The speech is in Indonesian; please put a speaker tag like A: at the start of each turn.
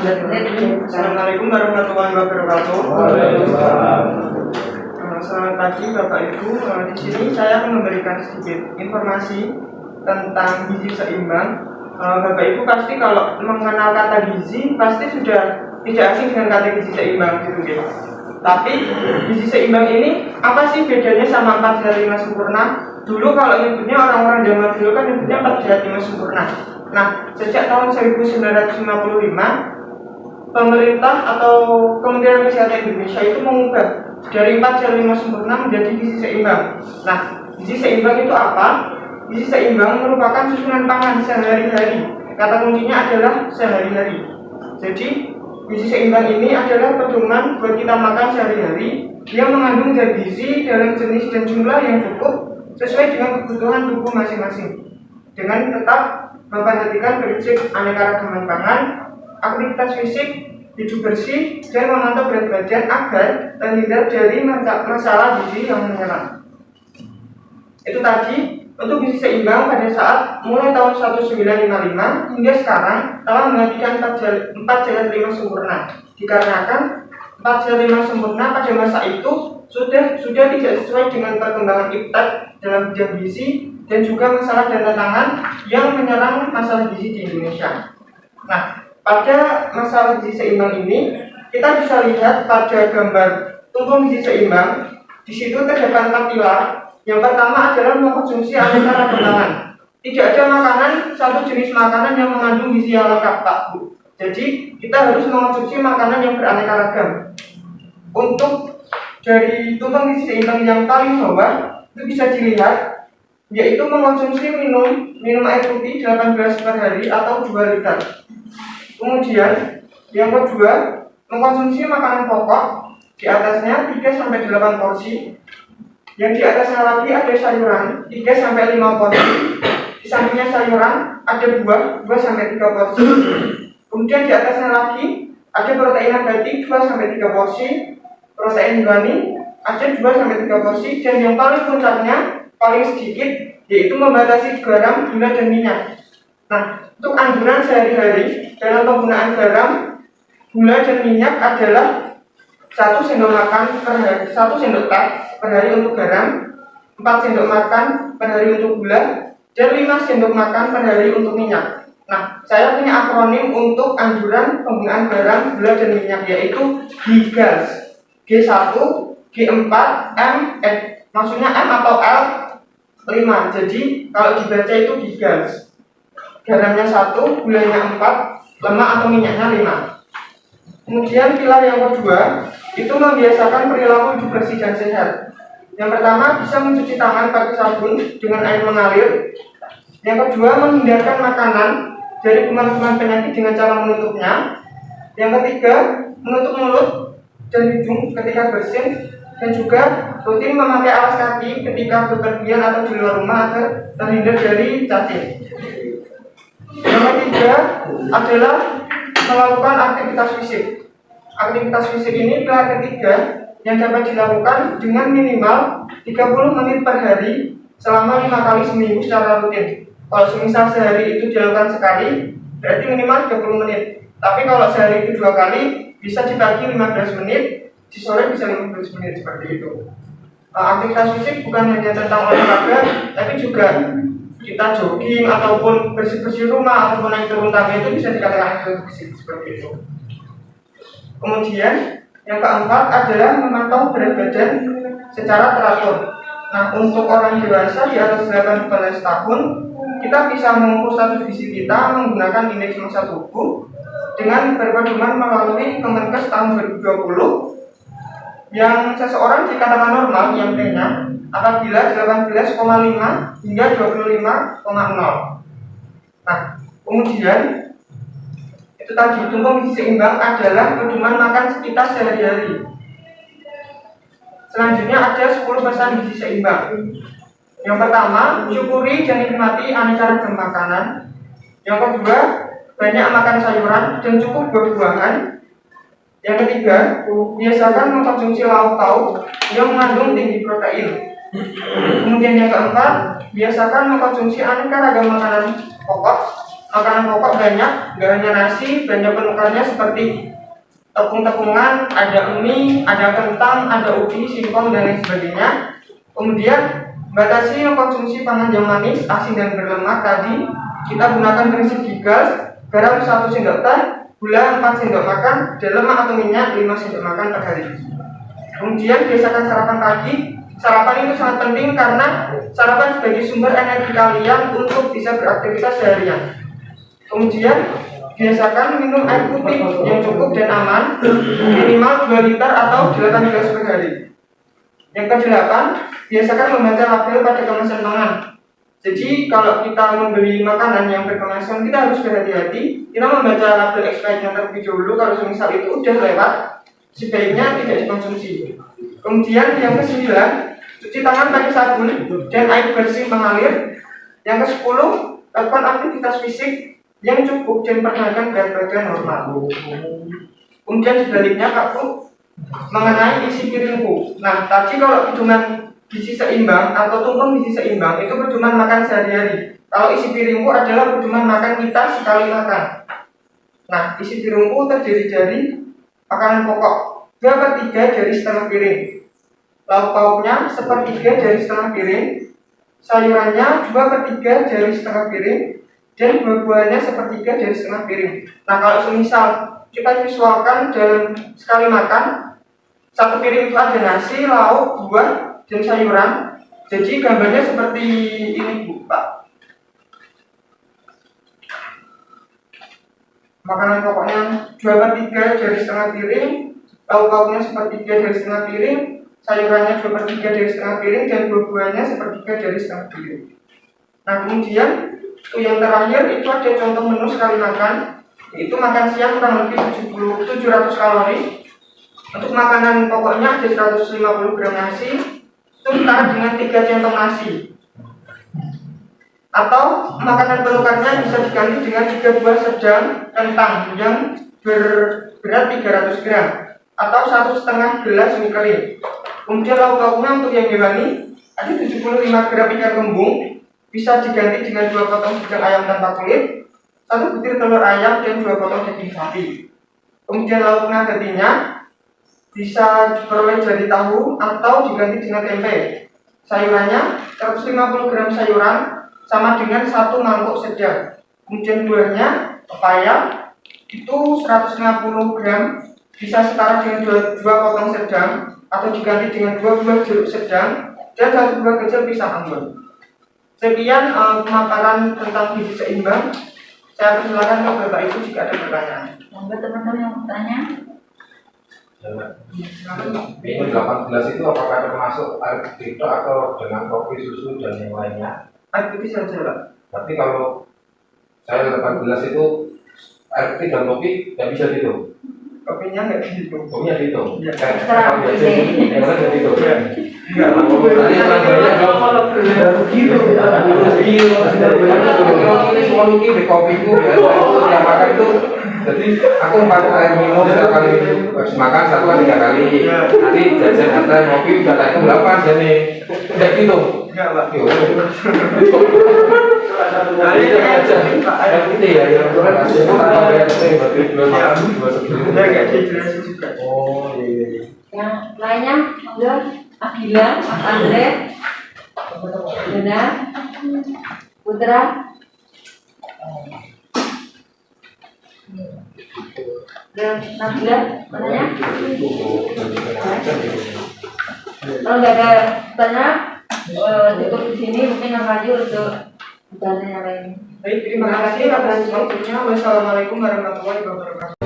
A: Assalamualaikum warahmatullahi wabarakatuh. Selamat pagi Bapak Ibu. Di sini saya akan memberikan sedikit informasi tentang gizi seimbang. Bapak Ibu pasti kalau mengenal kata gizi pasti sudah tidak asing dengan kata gizi seimbang gitu ya. Tapi gizi seimbang ini apa sih bedanya sama 4 sehat 5 sempurna? Dulu kalau nyebutnya orang-orang zaman dulu kan nyebutnya 4 sehat 5 sempurna. Nah, sejak tahun 1955 pemerintah atau Kementerian Kesehatan Indonesia itu mengubah dari 4 sehat 5 sempurna menjadi gizi seimbang. Nah, gizi seimbang itu apa? Gizi seimbang merupakan susunan pangan sehari-hari. Kata kuncinya adalah sehari-hari. Jadi gizi seimbang ini adalah pedoman buat kita makan sehari-hari yang mengandung zat gizi dalam jenis dan jumlah yang cukup sesuai dengan kebutuhan tubuh masing-masing, dengan tetap memperhatikan prinsip aneka-ragaman pangan, aktivitas fisik, hidup bersih, dan memantau berat badan agar terhindar dari masalah gizi yang menyerang. Itu tadi untuk gizi seimbang pada saat mulai tahun 1955 hingga sekarang telah menghentikan 4 sehat 5 sempurna, dikarenakan 4 sehat 5 sempurna pada masa itu sudah tidak sesuai dengan perkembangan iptek dalam bidang gizi dan juga masalah dan tantangan yang menyerang masalah gizi di Indonesia. Nah, pada masalah gizi seimbang ini kita bisa lihat pada gambar tumpeng gizi seimbang. Di situ terdapat 4 pilar. Yang pertama adalah mengkonsumsi aneka ragam pangan. Tidak ada makanan satu jenis makanan yang mengandung gizi yang lengkap, Pak Bu. Jadi kita harus mengkonsumsi makanan yang beraneka ragam. Untuk dari tumpeng gizi seimbang yang paling bawah itu bisa dilihat yaitu mengkonsumsi minum air putih 18 per hari atau 2 liter. Kemudian yang kedua, mengkonsumsi makanan pokok, di atasnya 3-8 porsi. Yang di atasnya lagi ada sayuran 3-5 porsi. Di sampingnya sayuran ada buah 2-3 porsi. Kemudian di atasnya lagi ada protein nabati 2-3 porsi, protein hewani ada 2-3 porsi, dan yang paling puncaknya paling sedikit yaitu membatasi garam, gula, dan minyak. Nah, untuk anjuran sehari-hari dalam penggunaan garam, gula, dan minyak adalah 1 sendok makan per hari, 1 sendok teh per hari untuk garam, 4 sendok makan per hari untuk gula, dan 5 sendok makan per hari untuk minyak. Nah, saya punya akronim untuk anjuran penggunaan garam, gula, dan minyak yaitu GIGAS. G1, G4, maksudnya M atau L 5. Jadi kalau dibaca itu GIGAS. Garamnya 1, gulanya 4, lemak atau minyaknya 5. Kemudian pilar yang kedua itu membiasakan perilaku hidup bersih dan sehat. Yang pertama, bisa mencuci tangan pakai sabun dengan air mengalir. Yang kedua, menghindarkan makanan dari kuman-kuman penyakit dengan cara menutupnya. Yang ketiga, menutup mulut dan hidung ketika bersin, dan juga rutin memakai alas kaki ketika bepergian atau di luar rumah agar terhindar dari cacing. Yang ketiga adalah melakukan aktivitas fisik. Aktivitas fisik ini pilar ketiga yang dapat dilakukan dengan minimal 30 menit per hari selama 5 kali seminggu secara rutin. Kalau semisal sehari itu dilakukan sekali, berarti minimal 30 menit. Tapi kalau sehari itu 2 kali, bisa di pagi 15 menit, di sore bisa 15 menit, seperti itu. Aktivitas fisik bukan hanya tentang olahraga, tapi juga kita jogging ataupun bersih-bersih rumah ataupun naik turun tangga itu bisa dikatakan aktivitas fisik, seperti itu. Kemudian yang keempat adalah memantau berat badan secara teratur. Nah, untuk orang dewasa di atas 18 tahun, kita bisa mengukur status gizi kita menggunakan indeks massa tubuh dengan berpedoman melalui Kemenkes tahun 2020 yang seseorang dikatakan normal yang T-nya apabila 18,5 hingga 25,0. Nah, kemudian itu tadi tumpeng gizi seimbang adalah pedoman makan kita sehari-hari. Selanjutnya ada 10 pesan gizi seimbang. Yang pertama, syukuri dan nikmati aneka ragam makanan. Yang kedua, banyak makan sayuran dan cukup buah-buahan. Yang ketiga, biasakan mengkonsumsi lauk pauk yang mengandung tinggi protein. Kemudian yang keempat, biasakan mengkonsumsi aneka ragam makanan pokok makanan pokok banyak, nggak hanya nasi, banyak penukarnya seperti tepung-tepungan, ada mie, ada kentang, ada ubi, singkong, dan lain sebagainya. Kemudian batasi konsumsi pangan yang manis, asin, dan berlemak tadi. Kita gunakan dari segi gas, garam 1 sendok teh, gula 4 sendok makan, dan lemak atau minyak 5 sendok makan per hari. Kemudian biasakan sarapan pagi. Sarapan itu sangat penting karena sarapan sebagai sumber energi kalian untuk bisa beraktivitas seharian. Kemudian biasakan minum air putih yang cukup dan aman, minimal 2 liter atau 8 gelas per hari. Yang ke-8, biasakan membaca label pada kemasan pangan. Jadi kalau kita membeli makanan yang berkemasan, kita harus berhati-hati. Kita membaca label expirednya terlebih dahulu. Kalau misal itu udah lewat, sebaiknya tidak dikonsumsi. Kemudian yang ke-9, cuci tangan pakai sabun dan air bersih mengalir. Yang ke-10, lakukan aktivitas fisik yang cukup dan pertahankan berat badan normal. Kemudian sebaliknya Kak Bu, mengenai isi piringku. Nah, tadi kalau hitungan gizi seimbang atau tumpeng gizi seimbang itu pedoman makan sehari-hari. Kalau isi piringku adalah pedoman makan kita sekali makan. Nah, isi piringku terdiri dari makanan pokok 2/3 dari setengah piring, lauk pauknya 1/3 dari setengah piring, sayurannya 2/3 dari setengah piring, dan buah-buahnya 1/3 dari setengah piring. Nah, kalau semisal kita visualkan dalam sekali makan, satu piring itu ada nasi, lauk, buah, dan sayuran. Jadi gambarnya seperti ini Bu, Pak. Makanan pokoknya 2/3 dari setengah piring, lauk pauknya 1/3 dari setengah piring, sayurannya 2/3 dari setengah piring, dan buah-buahnya 1/3 dari setengah piring. Nah, kemudian yang terakhir itu ada contoh menu sekali makan, yaitu makan siang kurang lebih 700 kalori. Untuk makanan pokoknya ada 150 gram nasi, itu setara dengan 3 centong nasi. Atau makanan penukarnya bisa diganti dengan 3 buah sedang kentang yang berberat 300 gram atau 1,5 gelas mie kering. Kemudian lauk pauknya untuk yang hewani ada 75 gram ikan kembung, bisa diganti dengan 2 potong sedang ayam tanpa kulit, 1 butir telur ayam, dan 2 potong daging sapi. Kemudian lauk nabatinya bisa diperoleh dari tahu atau diganti dengan tempe. Sayurannya 150 gram sayuran sama dengan 1 mangkuk sedang. Kemudian buahnya pepaya itu 150 gram, bisa setara dengan 2 potong sedang atau diganti dengan 2 buah jeruk sedang dan 1 buah kecil pisang ambon. Sekian pemaparan tentang gizi seimbang. Saya persilakan ke Bapak Ibu jika ada pertanyaan.
B: Monggo teman-teman yang bertanya.
C: Ini 18 itu apakah termasuk air putih atau dengan kopi, susu, dan yang lainnya?
A: Air putih saja Pak.
C: Berarti kalau saya 18 itu air putih dan kopi nggak bisa dihitung?
A: Kopinya nggak dihitung.
C: Kopinya dihitung?
A: Iya.
C: Kalau biasa yang lain nggak dihitung?
A: Enggak.
C: Ini semua luki di kopi itu yang makan itu. Jadi aku pakai air minum setiap kali habis makan 1 atau 3 kali. Nanti jajan antara kopi udah tak hitung 8 jadi tidak gitu.
A: Enggak Pak.
C: Kali aja air putih ya yang berhasil atau air putih berarti belum
A: Ya nggak dijelasin juga.
C: Oh iya.
B: Yang lainnya, monggo. Agila, Mas Andre, Dena, Putra. Dan Nabila, mananya? Kalau nggak ada pertanyaan, cukup di sini. Mungkin yang lagi untuk pertanyaan yang lain.
A: Baik, terima kasih atas waktunya. Wassalamualaikum warahmatullahi wabarakatuh.